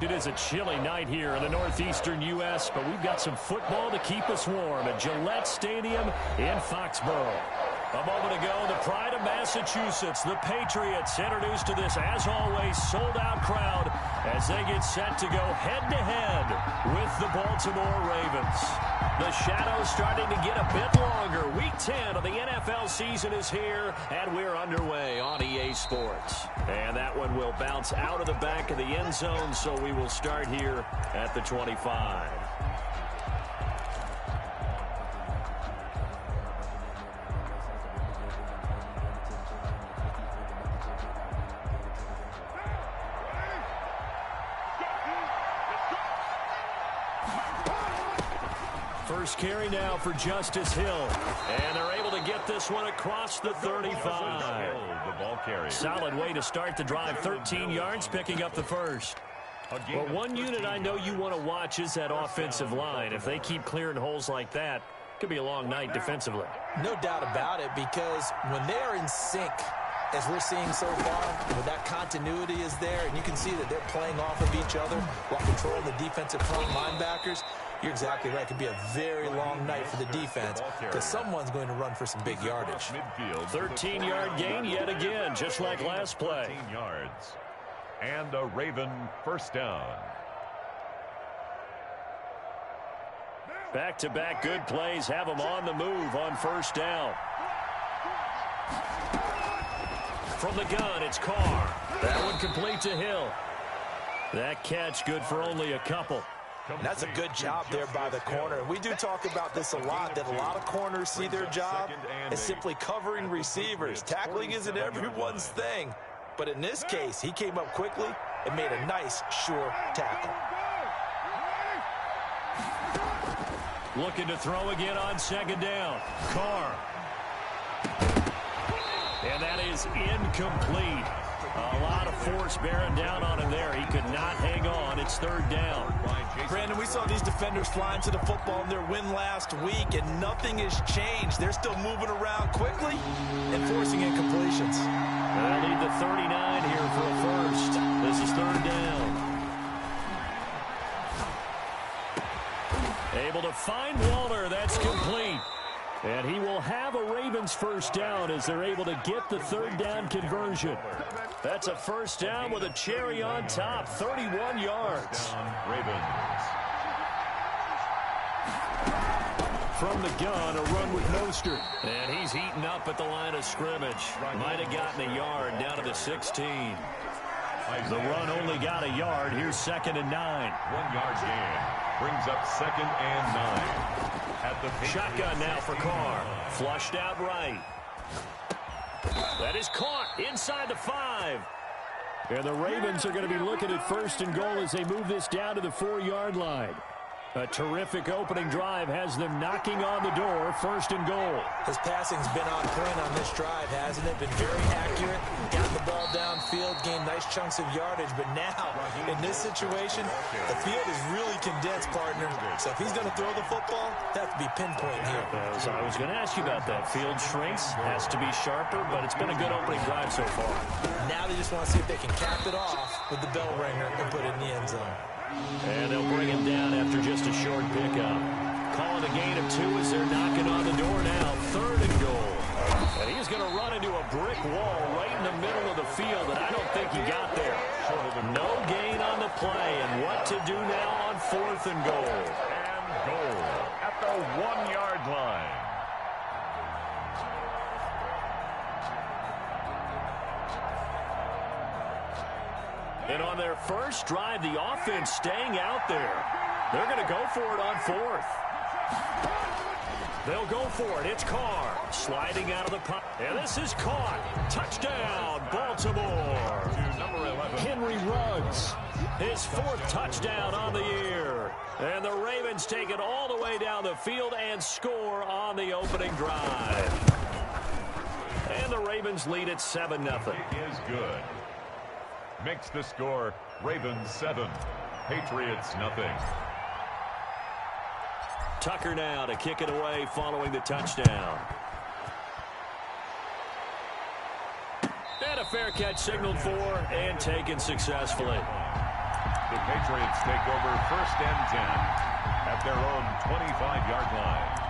It is a chilly night here in the northeastern U.S., but we've got some football to keep us warm at Gillette Stadium in Foxborough. A moment ago, the pride of Massachusetts, the Patriots, introduced to this, as always, sold-out crowd as they get set to go head-to-head with the Baltimore Ravens. The shadows starting to get a bit longer. Week 10 of the NFL season is here, and we're underway on EA Sports. And that one will bounce out of the back of the end zone, so we will start here at the 25. First carry now for Justice Hill. And they're able to get this one across the 35. The ball carrier. Solid way to start the drive. 13 yards, picking up the first. But one unit I know you want to watch is that offensive line. If they keep clearing holes like that, it could be a long night defensively. No doubt about it, because when they are in sync, as we're seeing so far, when that continuity is there, and you can see that they're playing off of each other while controlling the defensive front linebackers, you're exactly right. It could be a very long night for the defense because someone's going to run for some big yardage. 13-yard gain yet again, just like last play. 13 yards. And a Raven first down. Back-to-back good plays have them on the move on first down. From the gun, it's Carr. That one complete to Hill. That catch good for only a couple. And that's a good job there by the corner. We do talk about this a lot, that a lot of corners see their job as simply covering receivers. Tackling isn't everyone's thing. But in this case, he came up quickly and made a nice, sure tackle. Looking to throw again on second down. Carr. And that is incomplete. A lot of force bearing down on him there. He could not hang on. It's third down. Brandon, we saw these defenders flying to the football in their win last week, and nothing has changed. They're still moving around quickly and forcing incompletions. They'll need the 39 here for a first. This is third down. Able to find Waller. That's complete. And he will have a Ravens first down as they're able to get the third down conversion. That's a first down with a cherry on top, 31 yards. Ravens. From the gun, a run with Mostert. And he's eaten up at the line of scrimmage. Might have gotten a yard down to the 16. The run only got a yard. Here's 2nd and 9. 1 yard gain. Brings up 2nd and 9. At the shotgun now for Carr. Flushed out right. That is caught inside the 5. And the Ravens are going to be looking at 1st and goal as they move this down to the 4-yard line. A terrific opening drive has them knocking on the door. 1st and goal. His passing's been on point on this drive, hasn't it? Been very accurate. Got the ball downfield, gained nice chunks of yardage. But now, in this situation, the field is really condensed, partner. So if he's going to throw the football, that has to be pinpoint here. I was going to ask you about that. Field shrinks, has to be sharper, but it's been a good opening drive so far. Now they just want to see if they can cap it off with the bell ringer and put it in the end zone. And they'll bring him down after just a short pickup. Calling a gain of 2 as they're knocking on the door now. 3rd and goal. And he's going to run into a brick wall right in the middle of the field, and I don't think he got there. No gain on the play, and what to do now on 4th and goal. And goal at the 1-yard line. And on their first drive, the offense staying out there. They're going to go for it on 4th. They'll go for it. It's Carr sliding out of the pocket. And this is caught. Touchdown, Baltimore. To number 11. Henry Ruggs. His 4th touchdown on the year. And the Ravens take it all the way down the field and score on the opening drive. And the Ravens lead at 7-0. It is good. Makes the score Ravens 7, Patriots nothing. Tucker now to kick it away following the touchdown. And a fair catch signaled for and taken successfully. The Patriots take over 1st and 10 at their own 25-yard line.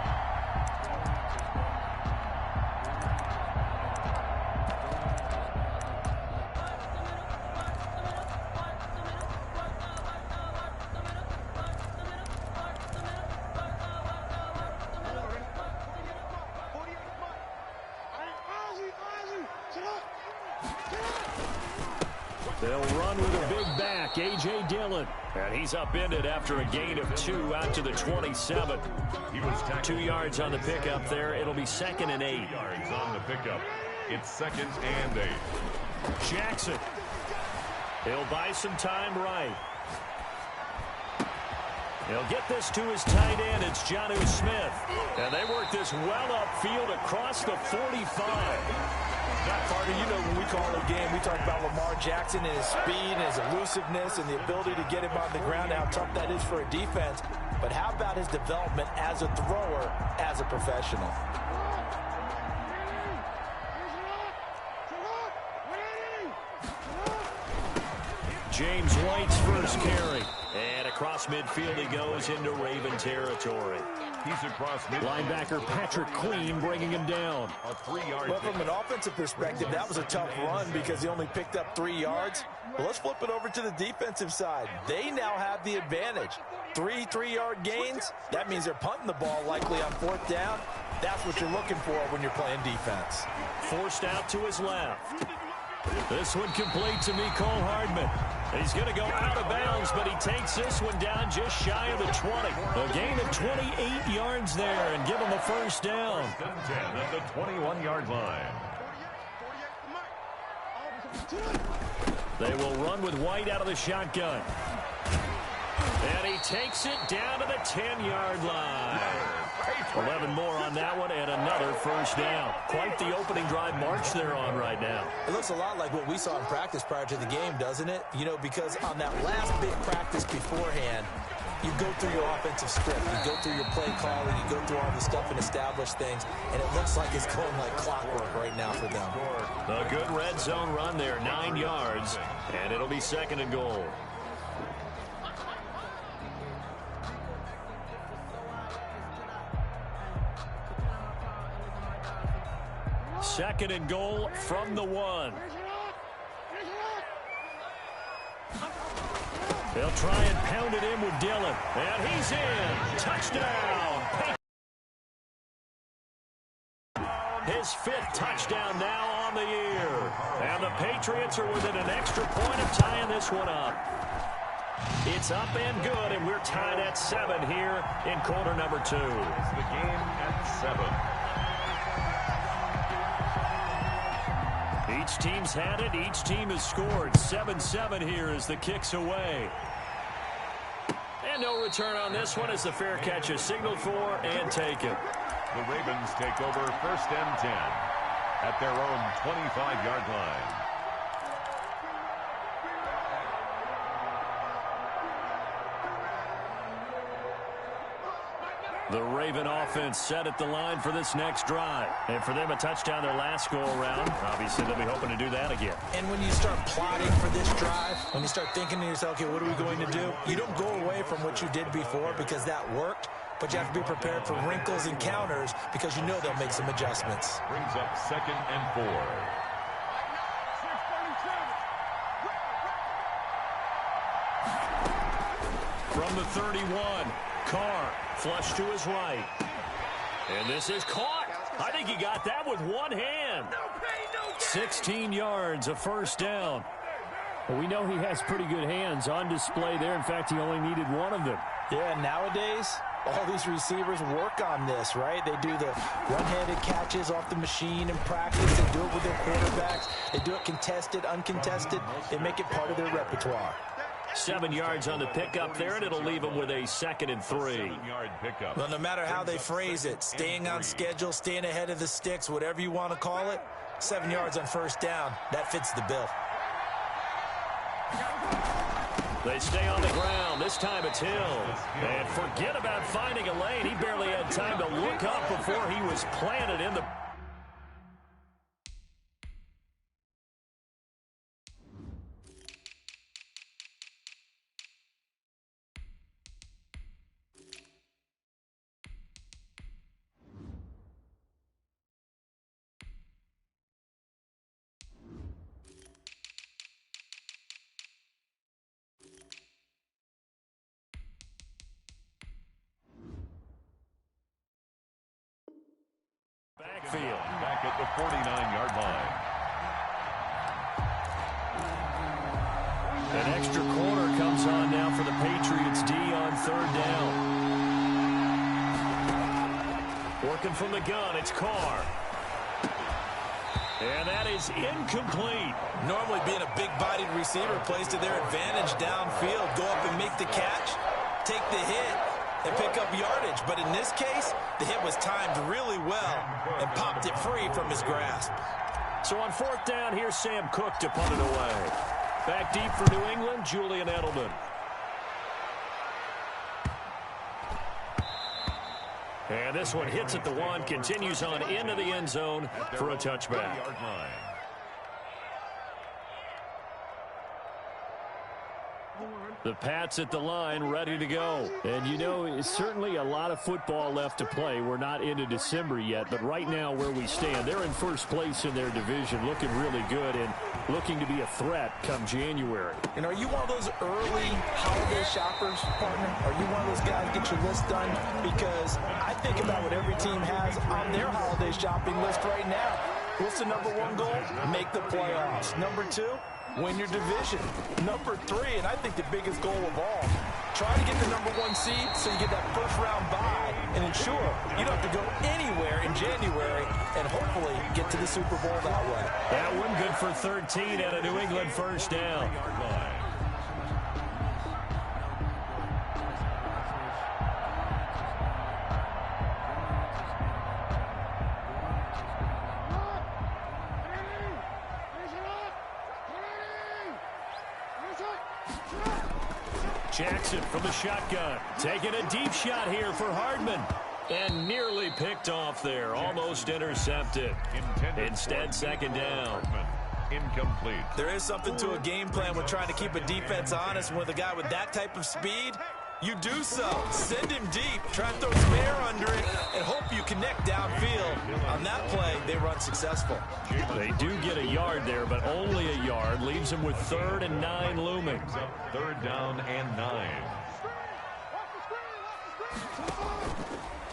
They'll run with a big back, A.J. Dillon. And he's upended after a gain of 2 out to the 27. He was 2 yards on the pickup there. It'll be 2nd and 8. Yards on the pickup. It's 2nd and 8. Jackson. He'll buy some time right. He'll get this to his tight end. It's Jonnu Smith. And they work this well upfield across the 45. Carter, you know when we call a game, we talk about Lamar Jackson and his speed and his elusiveness and the ability to get him on the ground, how tough that is for a defense. But how about his development as a thrower, as a professional? James White's first carry. And across midfield he goes into Raven territory. He's across linebacker Patrick Queen bringing him down. A 3-yard. Well, from an offensive perspective, that was a tough run because he only picked up 3 yards. Well, let's flip it over to the defensive side. They now have the advantage. 3 3-yard gains. That means they're punting the ball likely on 4th down. That's what you're looking for when you're playing defense. Forced out to his left. This one complete to Mecole Hardman. He's going to go out of bounds, but he takes this one down just shy of the 20. A gain of 28 yards there and give him a first down. 1st and 10 at the 21-yard line. They will run with White out of the shotgun. And he takes it down to the 10-yard line. 11 more on that one and another first down. Quite the opening drive march they're on right now. It looks a lot like what we saw in practice prior to the game, doesn't it? You know, because on that last big practice beforehand, you go through your offensive script, you go through your play calling, you go through all the stuff and establish things, and it looks like it's going like clockwork right now for them. A good red zone run there, 9 yards, and it'll be 2nd and goal. Second and goal from the 1. They'll try and pound it in with Dillon. And he's in. Touchdown. His 5th touchdown now on the year. And the Patriots are within an extra point of tying this one up. It's up and good, and we're tied at 7 here in quarter number 2. It's the game at 7. Each team's had it. Each team has scored. 7-7 here as the kick's away. And no return on this one as the fair catch is signaled for and taken. The Ravens take over 1st and 10 at their own 25-yard line. The Raven offense set at the line for this next drive. And for them, a touchdown their last go-around. Obviously, they'll be hoping to do that again. And when you start plotting for this drive, when you start thinking to yourself, okay, what are we going to do? You don't go away from what you did before because that worked, but you have to be prepared for wrinkles and counters because you know they'll make some adjustments. Brings up 2nd and 4. From the 31, Carr flush to his right. And this is caught. I think he got that with one hand. 16 yards, a first down. Well, we know he has pretty good hands on display there. In fact, he only needed one of them. Yeah, nowadays, all these receivers work on this, right? They do the one-handed catches off the machine in practice. They do it with their quarterbacks. They do it contested, uncontested. They make it part of their repertoire. 7 yards on the pickup there, and it'll leave them with a 2nd and 3. 7-yard pickup. Well, no matter how they phrase it, staying on schedule, staying ahead of the sticks, whatever you want to call it, 7 yards on first down, that fits the bill. They stay on the ground. This time it's Hill. And forget about finding a lane. He barely had time to look up before he was planted in the... 49-yard line. An extra corner comes on now for the Patriots D on third down. Working from the gun, it's Carr. And that is incomplete. Normally being a big-bodied receiver plays to their advantage downfield. Go up and make the catch, take the hit, and pick up yardage. But in this case, the hit was timed really well and popped it free from his grasp. So on fourth down, here's Sam Cook to punt it away. Back deep for New England, Julian Edelman. And this one hits at the one, continues on into the end zone for a touchback. The Pats at the line, ready to go. And, you know, it's certainly a lot of football left to play. We're not into December yet, but right now where we stand, they're in first place in their division, looking really good and looking to be a threat come January. And are you one of those early holiday shoppers, partner? Are you one of those guys get your list done? Because I think about what every team has on their holiday shopping list right now. What's the number one goal? Make the playoffs. Number two, win your division. Number three, and I think the biggest goal of all, try to get the number one seed so you get that first round bye and ensure you don't have to go anywhere in January and hopefully get to the Super Bowl that way. That one good for 13 and a New England first down. Jackson from the shotgun, taking a deep shot here for Hardman. And nearly picked off there, almost intercepted. Instead, second down. Incomplete. There is something to a game plan with trying to keep a defense honest. With a guy with that type of speed, you do so. Send him deep, try to throw some air under it, and hope you connect downfield. On that play, they run successful. They do get a yard there, but only a yard. Leaves them with 3rd and 9 looming. Third down and 9.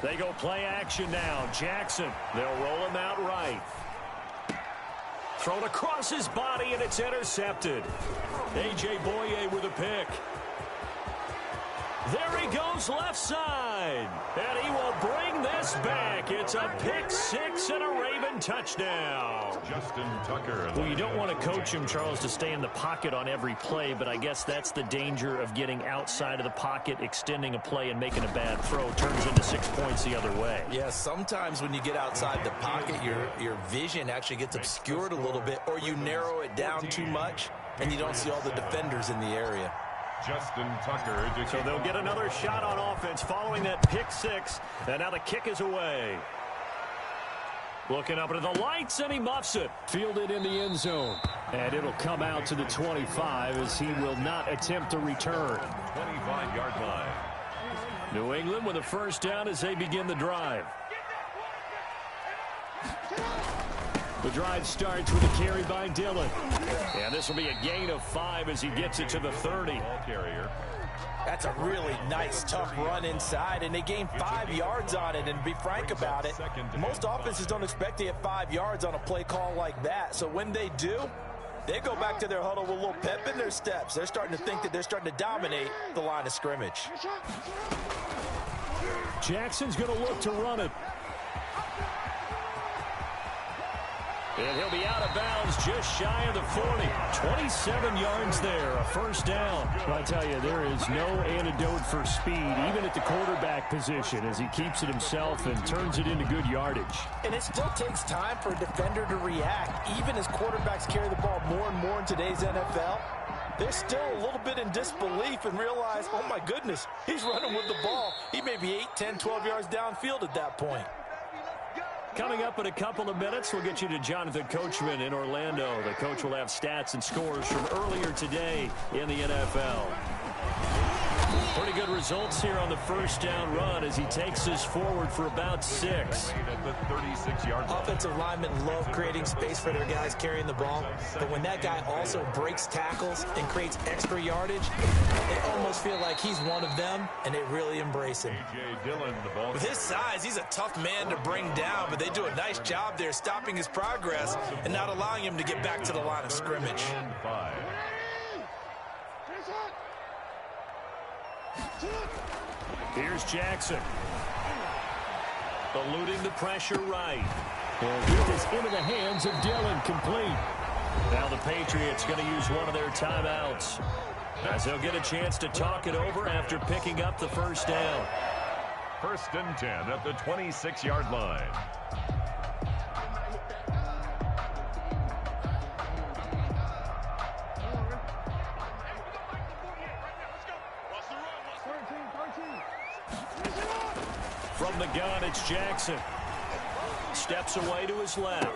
They go play action now. Jackson, they'll roll him out right. Thrown across his body, and it's intercepted. A.J. Boye with a pick. There he goes left side. And he will bring this back. It's a pick six and a Raven touchdown. Justin Tucker. Well, you don't want to coach him, Charles, to stay in the pocket on every play, but I guess that's the danger of getting outside of the pocket, extending a play, and making a bad throw. Turns into 6 points the other way. Yeah, sometimes when you get outside the pocket, your vision actually gets obscured a little bit, or you narrow it down too much, and you don't see all the defenders in the area. Justin Tucker. So they'll get another shot on offense following that pick six. And now the kick is away. Looking up into the lights, and he muffs it. Fielded in the end zone. And it'll come out to the 25 as he will not attempt to return. 25-yard line. New England with a first down as they begin the drive. The drive starts with a carry by Dillon. And this will be a gain of 5 as he gets it to the 30. Ball carrier. That's a really nice, tough run inside, and they gained 5 yards on it. And to be frank about it, most offenses don't expect to get 5 yards on a play call like that. So when they do, they go back to their huddle with a little pep in their steps. They're starting to think that they're starting to dominate the line of scrimmage. Jackson's going to look to run it. And he'll be out of bounds just shy of the 40. 27 yards there, a first down. I tell you, there is no antidote for speed, even at the quarterback position, as he keeps it himself and turns it into good yardage. And it still takes time for a defender to react, even as quarterbacks carry the ball more and more in today's NFL. They're still a little bit in disbelief and realize, oh my goodness, he's running with the ball. He may be 8, 10, 12 yards downfield at that point. Coming up in a couple of minutes, we'll get you to Jonathan Coachman in Orlando. The coach will have stats and scores from earlier today in the NFL. Pretty good results here on the first down run as he takes us forward for about 6. Offensive linemen love creating space for their guys carrying the ball, but when that guy also breaks tackles and creates extra yardage, they almost feel like he's one of them, and they really embrace him. With his size, he's a tough man to bring down, but they do a nice job there stopping his progress and not allowing him to get back to the line of scrimmage. Here's Jackson. Eluding the pressure right. And get this into the hands of Dillon, complete. Now the Patriots going to use one of their timeouts, as they'll get a chance to talk it over after picking up the first down. 1st and 10 at the 26-yard line. From the gun, it's Jackson. Steps away to his left.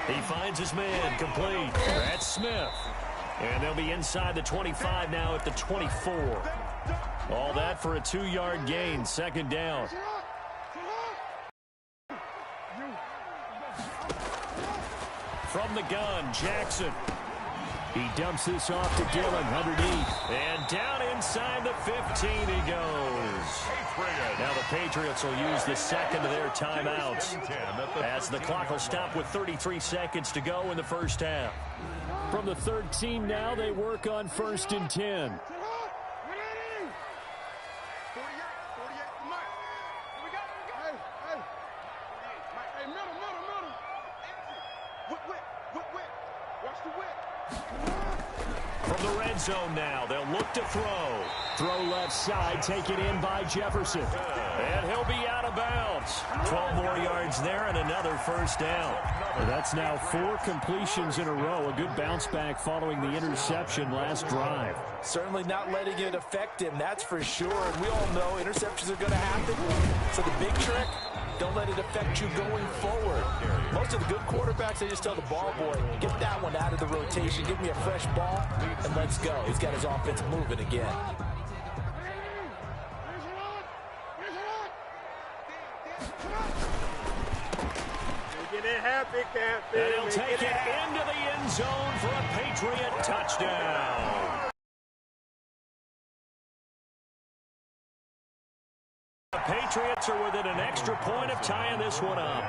He finds his man, complete. That's Smith. And they'll be inside the 25 now at the 24. All that for a 2-yard gain, 2nd down. From the gun, Jackson. He dumps this off to Dillon underneath. And down inside the 15 he goes. Now the Patriots will use the second of their timeouts, as the clock will stop with 33 seconds to go in the first half. From the 13 now, they work on 1st and 10. From the red zone now, they'll look to throw. Throw left side, taken in by Jefferson. And he'll be out of bounds. 12 more yards there and another first down. That's now 4 completions in a row. A good bounce back following the interception last drive. Certainly not letting it affect him, that's for sure. And we all know interceptions are going to happen. So the big trick, don't let it affect you going forward. Most of the good quarterbacks, they just tell the ball boy, get that one out of the rotation, give me a fresh ball, and let's go. He's got his offense moving again. And he'll take it into the end zone for a Patriot touchdown. The Patriots are within an extra point of tying this one up.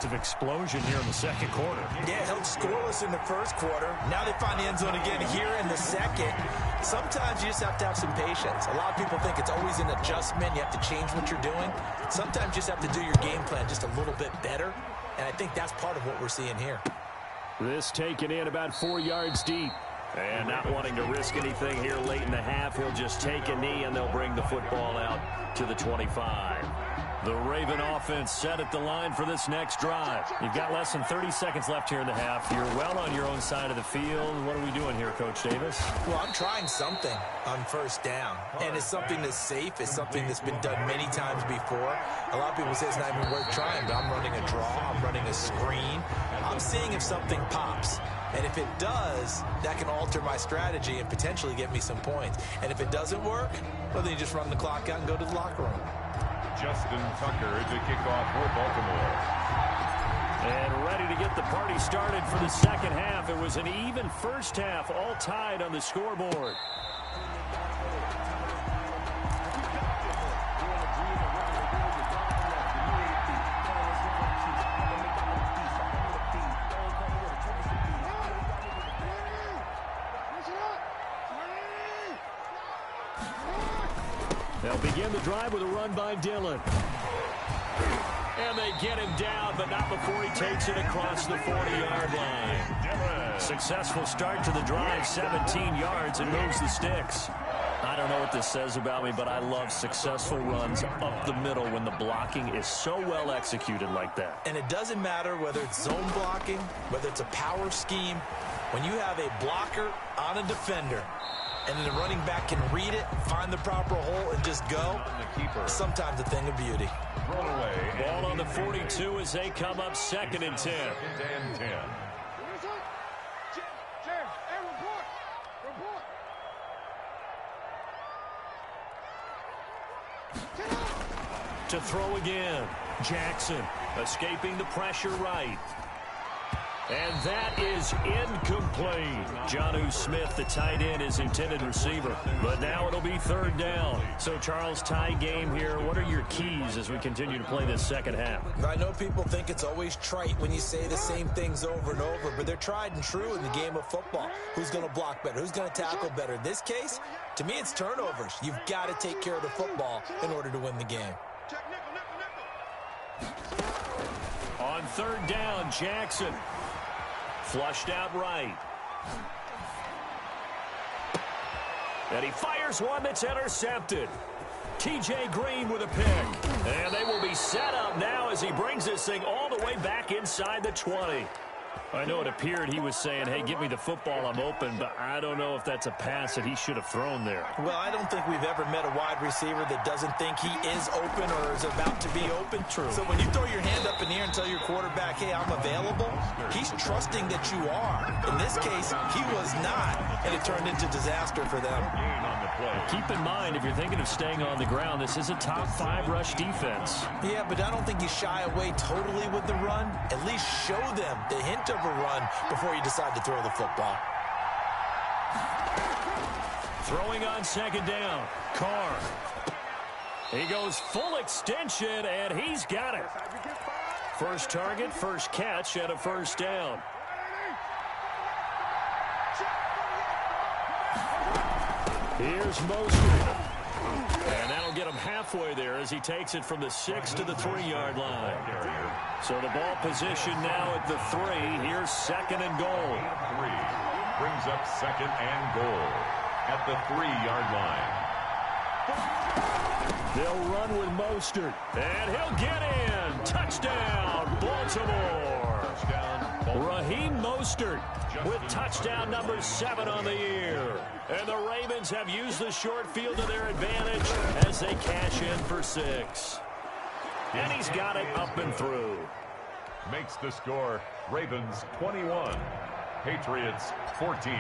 Of explosion here in the second quarter. Yeah, held scoreless in the first quarter. Now they find the end zone again here in the second. Sometimes you just have to have some patience. A lot of people think it's always an adjustment. You have to change what you're doing. Sometimes you just have to do your game plan just a little bit better. And I think that's part of what we're seeing here. This taken in about 4 yards deep. And not wanting to risk anything here late in the half, he'll just take a knee and they'll bring the football out to the 25. The Raven offense set at the line for this next drive. You've got less than 30 seconds left here in the half. You're well on your own side of the field. What are we doing here, Coach Davis? Well, I'm trying something on first down. And it's something that's safe. It's something that's been done many times before. A lot of people say it's not even worth trying, but I'm running a draw. I'm running a screen. I'm seeing if something pops. And if it does, that can alter my strategy and potentially get me some points. And if it doesn't work, well, then you just run the clock out and go to the locker room. Justin Tucker to kick off for Baltimore. And ready to get the party started for the second half. It was an even first half, all tied on the scoreboard. They'll begin the drive with a run by Dillon. And they get him down, but not before he takes it across the 40-yard line. Successful start to the drive, 17 yards, and moves the sticks. I don't know what this says about me, but I love successful runs up the middle when the blocking is so well executed like that. And it doesn't matter whether it's zone blocking, whether it's a power scheme. When you have a blocker on a defender, and then the running back can read it, find the proper hole, and just go, sometimes a thing of beauty. Ball on the 42 as they come up 2nd and 10. to throw again. Jackson escaping the pressure right. And that is incomplete. Jonnu Smith, the tight end, is intended receiver. But now it'll be third down. So, Charles, tie game here. What are your keys as we continue to play this second half? I know people think it's always trite when you say the same things over and over, but they're tried and true in the game of football. Who's going to block better? Who's going to tackle better? In this case, to me, it's turnovers. You've got to take care of the football in order to win the game. On third down, Jackson. Flushed out right. And he fires one that's intercepted. T.J. Green with a pick. And they will be set up now as he brings this thing all the way back inside the 20. I know it appeared he was saying, hey, give me the football, I'm open, but I don't know if that's a pass that he should have thrown there. Well, I don't think we've ever met a wide receiver that doesn't think he is open or is about to be open. True. So when you throw your hand up in the air and tell your quarterback, hey, I'm available, he's trusting that you are. In this case, he was not, and it turned into disaster for them. Keep in mind, if you're thinking of staying on the ground, this is a top 5 rush defense. Yeah, but I don't think you shy away totally with the run. At least show them the hint of a run before you decide to throw the football. Throwing on second down, Carr. He goes full extension, and he's got it. First target, first catch, and a first down. Here's Mostert. And that'll get him halfway there as he takes it from the 6 to the 3-yard line. So the ball position now at the 3. Here's second and goal. 3 brings up second and goal at the 3-yard line. They'll run with Mostert. And he'll get in. Touchdown, Baltimore. Raheem Mostert with touchdown number 7 on the year. And the Ravens have used the short field to their advantage as they cash in for 6. And he's got it up and through. Makes the score Ravens 21, Patriots 14.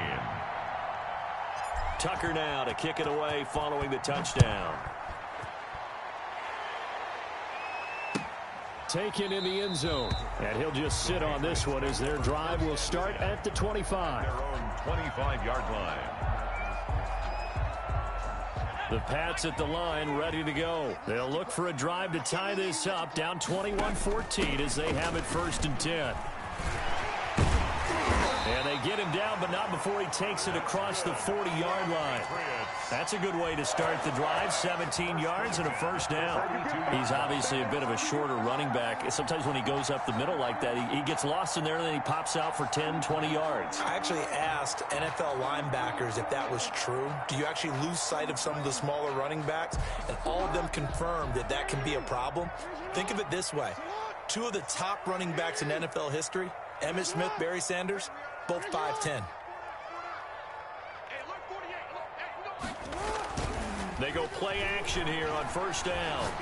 Tucker now to kick it away following the touchdown. Taken in the end zone. And he'll just sit on this one as their drive will start at the 25. Their own 25-yard line. The Pats at the line ready to go. They'll look for a drive to tie this up, down 21-14 as they have it first and 10. And they get him down, but not before he takes it across the 40-yard line. That's a good way to start the drive, 17 yards and a first down. He's obviously a bit of a shorter running back. Sometimes when he goes up the middle like that, he gets lost in there, and then he pops out for 10, 20 yards. I actually asked NFL linebackers if that was true. Do you actually lose sight of some of the smaller running backs? And all of them confirmed that that can be a problem. Think of it this way. 2 of the top running backs in NFL history, Emmitt Smith, Barry Sanders, both 5'10". They go play action here on first down.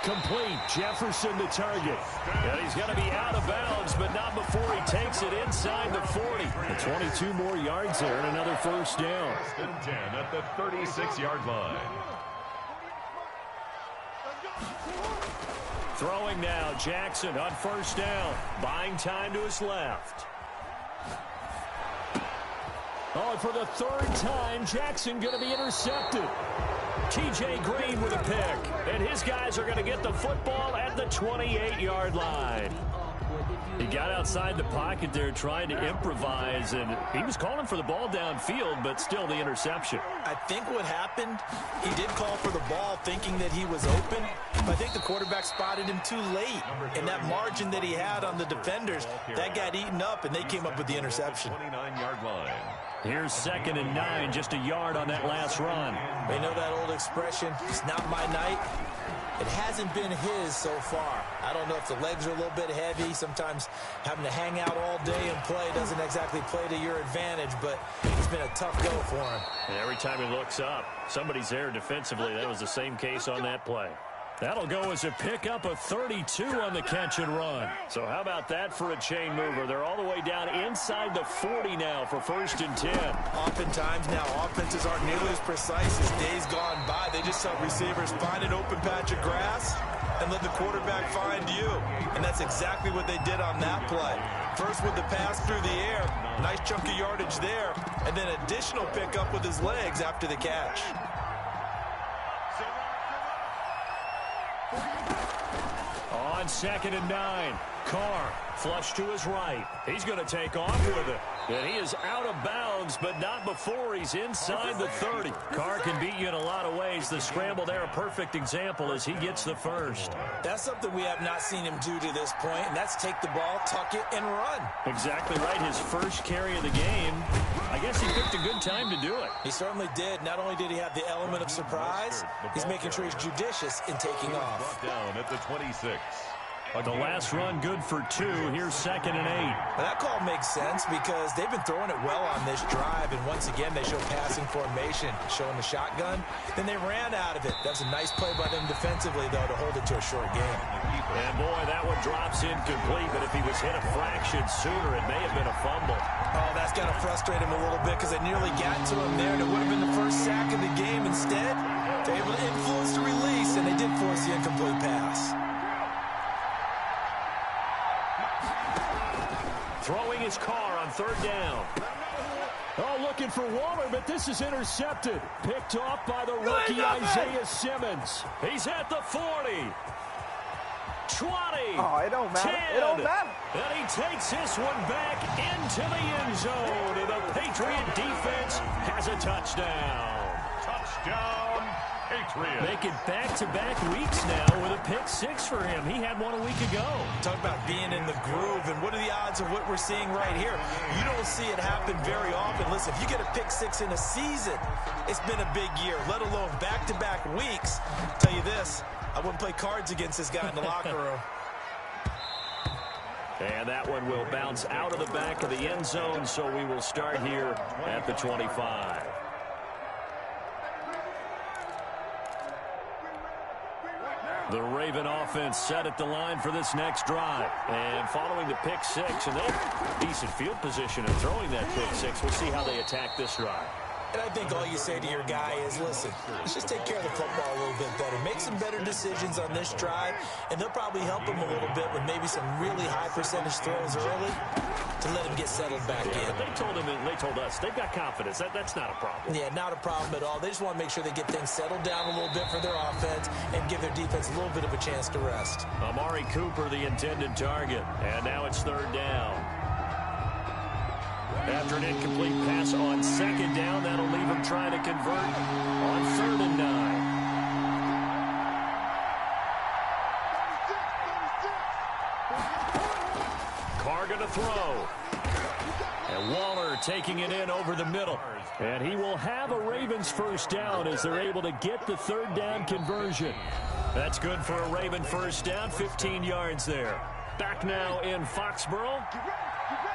Complete. Jefferson the target. And he's going to be out of bounds, but not before he takes it inside the 40. 22 more yards there and another first down. First and 10 at the 36-yard line. Throwing now, Jackson on first down. Buying time to his left. Oh, and for the 3rd time, Jackson going to be intercepted. T.J. Green with a pick. And his guys are going to get the football at the 28-yard line. He got outside the pocket there trying to improvise, and he was calling for the ball downfield, but still the interception. I think what happened, he did call for the ball thinking that he was open, but I think the quarterback spotted him too late. And that margin that he had on the defenders, that got eaten up, and they came up with the interception. 29-yard line. Here's second and 9, just a yard on that last run. They know that old expression, it's not my night. It hasn't been his so far. I don't know if the legs are a little bit heavy. Sometimes having to hang out all day and play doesn't exactly play to your advantage, but it's been a tough go for him. And every time he looks up, somebody's there defensively. That was the same case on that play. That'll go as a pickup of 32 on the catch and run. So how about that for a chain mover? They're all the way down inside the 40 now for 1st and 10. Oftentimes now, offenses aren't nearly as precise as days gone by. They just help receivers find an open patch of grass and let the quarterback find you. And that's exactly what they did on that play. First with the pass through the air, nice chunk of yardage there, and then additional pickup with his legs after the catch. On 2nd and 9, Carr flush to his right. He's going to take off with it. And he is out of bounds, but not before he's inside the 30. Carr can beat you in a lot of ways. The scramble there, a perfect example as he gets the first. That's something we have not seen him do to this point, and that's take the ball, tuck it, and run. Exactly right. His first carry of the game. I guess he picked a good time to do it. He certainly did. Not only did he have the element of surprise, he's making sure he's judicious in taking off. Down at the 26. The last run good for 2. Here's 2nd and 8. Well, that call makes sense because they've been throwing it well on this drive, and once again they show passing formation, showing the shotgun. Then they ran out of it. That's a nice play by them defensively, though, to hold it to a short game. And, boy, that one drops incomplete, but if he was hit a fraction sooner, it may have been a fumble. Oh, that's got to frustrate him a little bit because they nearly got to him there, and it would have been the first sack of the game. Instead, they're able to influence the release, and they did force the incomplete pass. Throwing his Carr on 3rd down. Oh, looking for Waller, but this is intercepted. Picked off by the rookie Isaiah Simmons. He's at the 40. 20. Oh, it don't matter. 10. It don't matter. And he takes this one back into the end zone. And the Patriot defense has a touchdown. Touchdown, Patriots. Making back-to-back weeks now with a pick 6 for him. He had one a week ago. Talk about being in the groove, and what are the odds of what we're seeing right here? You don't see it happen very often. Listen, if you get a pick 6 in a season, it's been a big year, let alone back-to-back weeks. I'll tell you this, I wouldn't play cards against this guy in the locker room. And that one will bounce out of the back of the end zone, so we will start here at the 25. The Raven offense set at the line for this next drive. And following the pick 6, and they're decent field position of throwing that pick 6. We'll see how they attack this drive. And I think all you say to your guy is, listen, let's just take care of the football a little bit better. Make some better decisions on this drive, and they'll probably help him a little bit with maybe some really high percentage throws early to let him get settled back in. They told him, and they told us, they've got confidence. That's not a problem. Yeah, not a problem at all. They just want to make sure they get things settled down a little bit for their offense and give their defense a little bit of a chance to rest. Amari Cooper, the intended target. And now it's 3rd down. After an incomplete pass on 2nd down, that'll leave him trying to convert on 3rd and 9. Carr going to throw. And Waller taking it in over the middle. And he will have a Ravens 1st down as they're able to get the 3rd down conversion. That's good for a Raven 1st down, 15 yards there. Back now in Foxborough.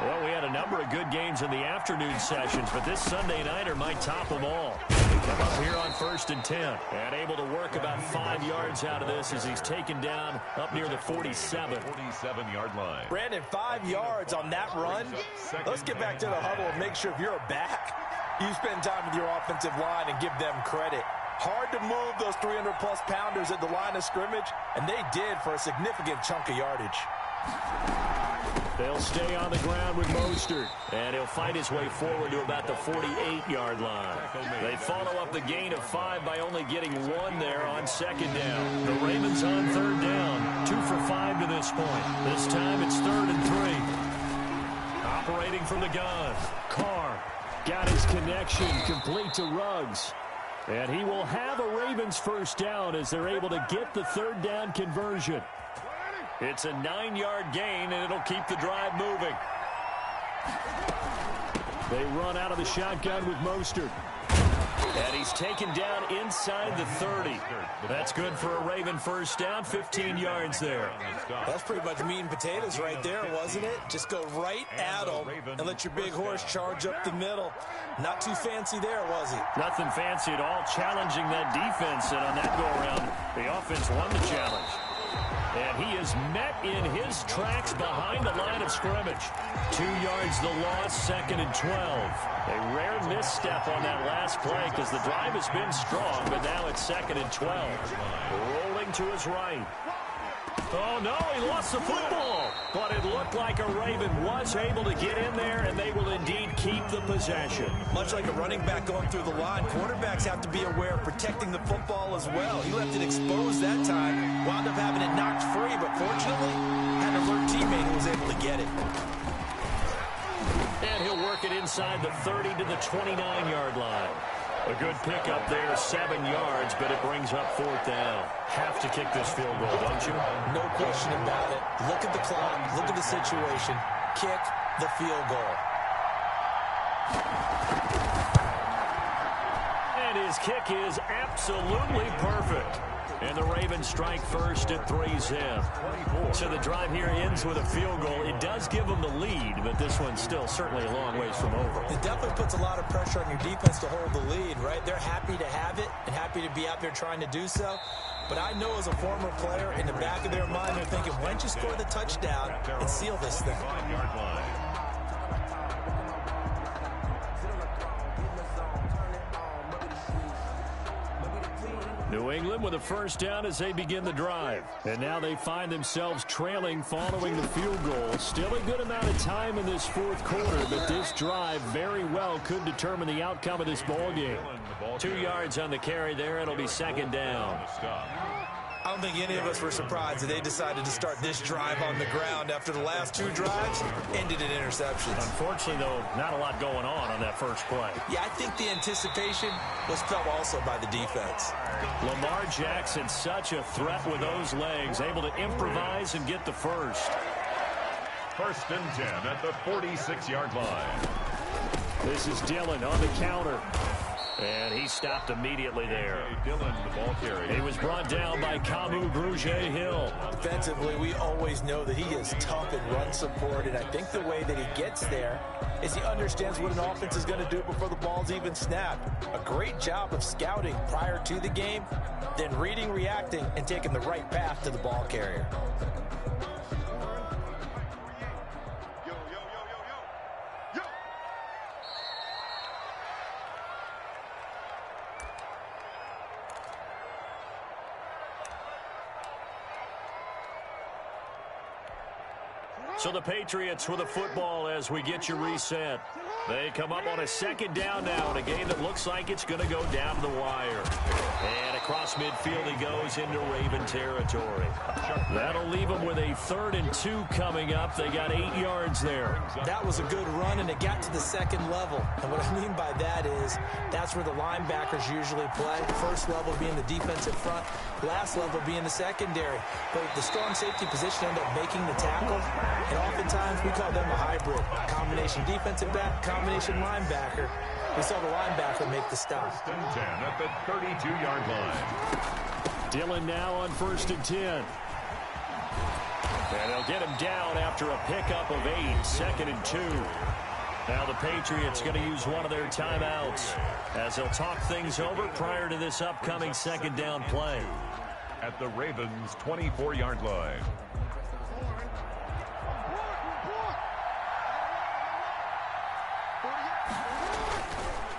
Well, we had a number of good games in the afternoon sessions, but this Sunday nighter might top them all. Come up here on 1st and 10, and able to work about 5 yards out of this as he's taken down up near the 47. 47-yard line. Brandon, 5 yards on that run. Let's get back to the huddle and make sure if you're a back, you spend time with your offensive line and give them credit. Hard to move those 300-plus pounders at the line of scrimmage, and they did for a significant chunk of yardage. They'll stay on the ground with Mostert. And he'll fight his way forward to about the 48-yard line. They follow up the gain of 5 by only getting 1 there on 2nd down. The Ravens on 3rd down. 2 for 5 to this point. This time it's 3rd and 3. Operating from the gun. Carr got his connection complete to Ruggs. And he will have a Ravens 1st down as they're able to get the 3rd down conversion. It's a 9-yard gain, and it'll keep the drive moving. They run out of the shotgun with Mostert. And he's taken down inside the 30. That's good for a Raven first down, 15 yards there. That's pretty much meat and potatoes right there, wasn't it? Just go right at them and let your big horse charge up the middle. Not too fancy there, was it? Nothing fancy at all, challenging that defense. And on that go-around, the offense won the challenge. And he is met in his tracks behind the line of scrimmage. 2 yards the loss, 2nd and 12. A rare misstep on that last play because the drive has been strong, but now it's 2nd and 12. Rolling to his right. Oh, no, he lost the football. But it looked like a Raven was able to get in there, and they will indeed keep the possession. Much like a running back going through the line, quarterbacks have to be aware of protecting the football as well. He left it exposed that time, wound up having it knocked free, but fortunately, had an alert teammate who was able to get it. And he'll work it inside the 30 to the 29-yard line. A good pickup there, 7 yards, but it brings up 4th down. Have to kick this field goal, don't you? No question about it. Look at the clock. Look at the situation. Kick the field goal. And his kick is absolutely perfect. And the Ravens strike first at 3-zip. So the drive here ends with a field goal. It does give them the lead, but this one's still certainly a long ways from over. It definitely puts a lot of pressure on your defense to hold the lead, right? They're happy to have it and happy to be out there trying to do so. But I know as a former player, in the back of their mind, they're thinking, why don't you score the touchdown and seal this thing? New England with a first down as they begin the drive. And now they find themselves trailing following the field goal. Still a good amount of time in this 4th quarter, but this drive very well could determine the outcome of this ball game. 2 yards on the carry there. It'll be 2nd down. I don't think any of us were surprised that they decided to start this drive on the ground after the last 2 drives ended in interceptions. Unfortunately, though, not a lot going on that first play. Yeah, I think the anticipation was felt also by the defense. Lamar Jackson, such a threat with those legs, able to improvise and get the first. 1st and 10 at the 46-yard line. This is Dillon on the counter. And he stopped immediately there. Dillon, the ball carrier. He was brought down by Kamu Grugier-Hill. Defensively, we always know that he is tough in run support, and I think the way that he gets there is he understands what an offense is going to do before the ball's even snapped. A great job of scouting prior to the game, then reading, reacting, and taking the right path to the ball carrier. So the Patriots with a football as we get you reset. They come up on a 2nd down now in a game that looks like it's going to go down to the wire. And across midfield he goes into Raven territory. That'll leave them with a 3rd and 2 coming up. They got 8 yards there. That was a good run, and it got to the 2nd level. And what I mean by that is that's where the linebackers usually play. First level being the defensive front, last level being the secondary. But the strong safety position ended up making the tackle. And oftentimes we call them a hybrid. Combination defensive back, combination linebacker. We saw the linebacker make the stop. 1st and 10 at the 32-yard line. Dillon now on 1st and 10. And they'll get him down after a pickup of 8, 2nd and 2. Now the Patriots going to use one of their timeouts as they'll talk things over prior to this upcoming 2nd down play. At the Ravens' 24-yard line.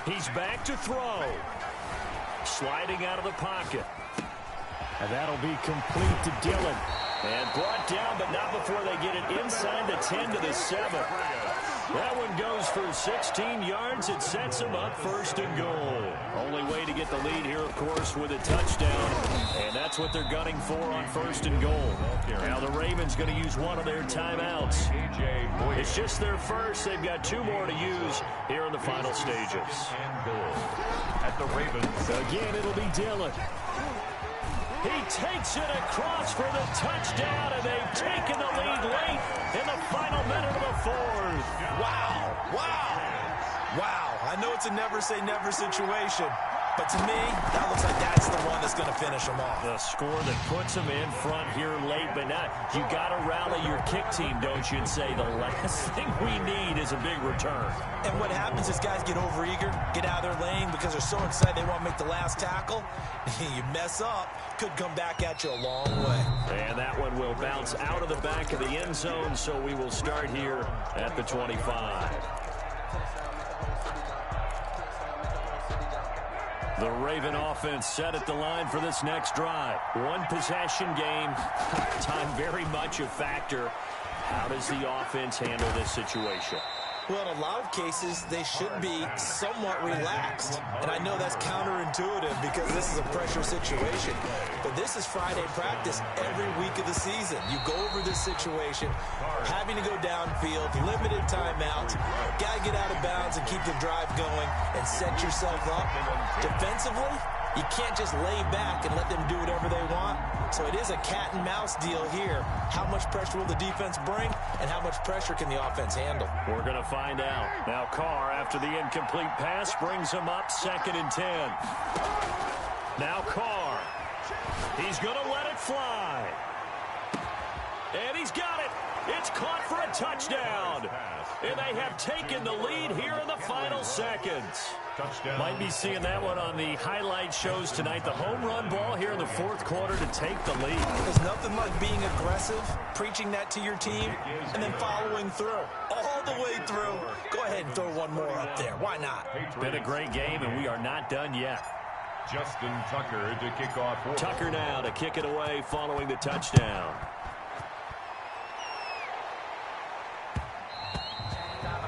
He's back to throw. Sliding out of the pocket. And that'll be complete to Dillon. And brought down, but not before they get it inside the 10 to the 7. That one goes for 16 yards. It sets them up 1st and goal. Only way to get the lead here, of course, with a touchdown. And that's what they're gunning for on 1st and goal. Now the Ravens going to use one of their timeouts. It's just their first. They've got 2 more to use here in the final stages. At the Ravens. Again, it'll be Dillon. He takes it across for the touchdown, and they've taken the lead late in the final minute of the 4th. Wow. Wow. Wow. I know it's a never say never situation, But to me, that looks like that's the one that's going to finish them off. The score that puts them in front here late, but now you got to rally your kick team, don't you, and say the last thing we need is a big return. And what happens is guys get overeager, get out of their lane because they're so excited they want to make the last tackle. You mess up, could come back at you a long way. And that one will bounce out of the back of the end zone, so we will start here at the 25. The Raven offense set at the line for this next drive. One possession game, time very much a factor. How does the offense handle this situation? Well, in a lot of cases, they should be somewhat relaxed. And I know that's counterintuitive because this is a pressure situation. But this is Friday practice every week of the season. You go over this situation, having to go downfield, limited timeouts, got to get out of bounds and keep the drive going and set yourself up. Defensively, you can't just lay back and let them do whatever they want. So it is a cat and mouse deal here. How much pressure will the defense bring, and how much pressure can the offense handle? We're going to find out. Now Carr, after the incomplete pass, brings him up 2nd and 10. Now Carr. He's going to let it fly. And he's got it. It's caught for a touchdown. And they have taken the lead here in the final seconds. Touchdown. Might be seeing that one on the highlight shows tonight. The home run ball here in the 4th quarter to take the lead. There's nothing like being aggressive, preaching that to your team, and then following through. All the way through. Go ahead and throw one more up there. Why not? Been a great game, and we are not done yet. Justin Tucker to kick off. Tucker now to kick it away following the touchdown.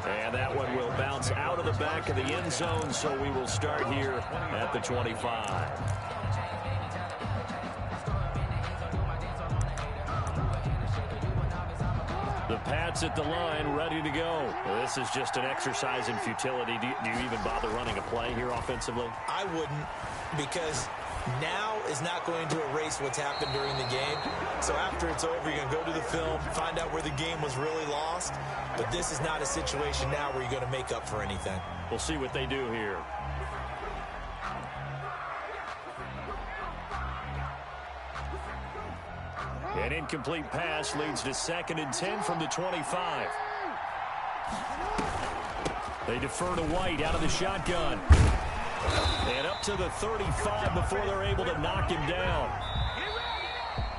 And that one will bounce out of the back of the end zone, so we will start here at the 25. The Pats at the line, ready to go. Well, this is just an exercise in futility. Do you even bother running a play here offensively? I wouldn't, because now is not going to erase what's happened during the game. So after it's over, you're going to go to the film, find out where the game was really lost. But this is not a situation now where you're going to make up for anything. We'll see what they do here. An incomplete pass leads to 2nd and 10 from the 25. They defer to White out of the shotgun. And up to the 35 before they're able to knock him down.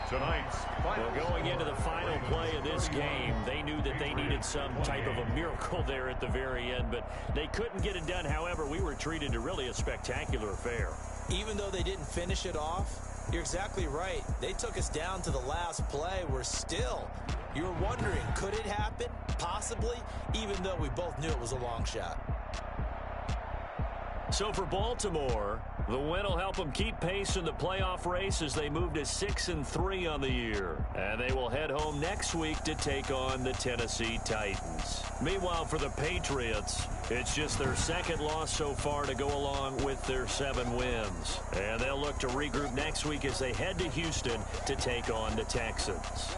Tonight's well, going into the final play of this game, they knew that they needed some type of a miracle there at the very end, but they couldn't get it done. However, we were treated to really a spectacular affair. Even though they didn't finish it off, you're exactly right. They took us down to the last play. We're still, you're wondering, could it happen? Possibly, even though we both knew it was a long shot. So for Baltimore, the win will help them keep pace in the playoff race as they move to 6-3 on the year. And they will head home next week to take on the Tennessee Titans. Meanwhile, for the Patriots, it's just their 2nd loss so far to go along with their 7 wins. And they'll look to regroup next week as they head to Houston to take on the Texans.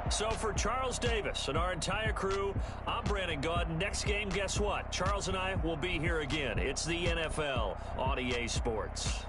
So for Charles Davis and our entire crew, I'm Brandon Gaudin. Next game, guess what? Charles and I will be here again. It's the NFL on EA Sports.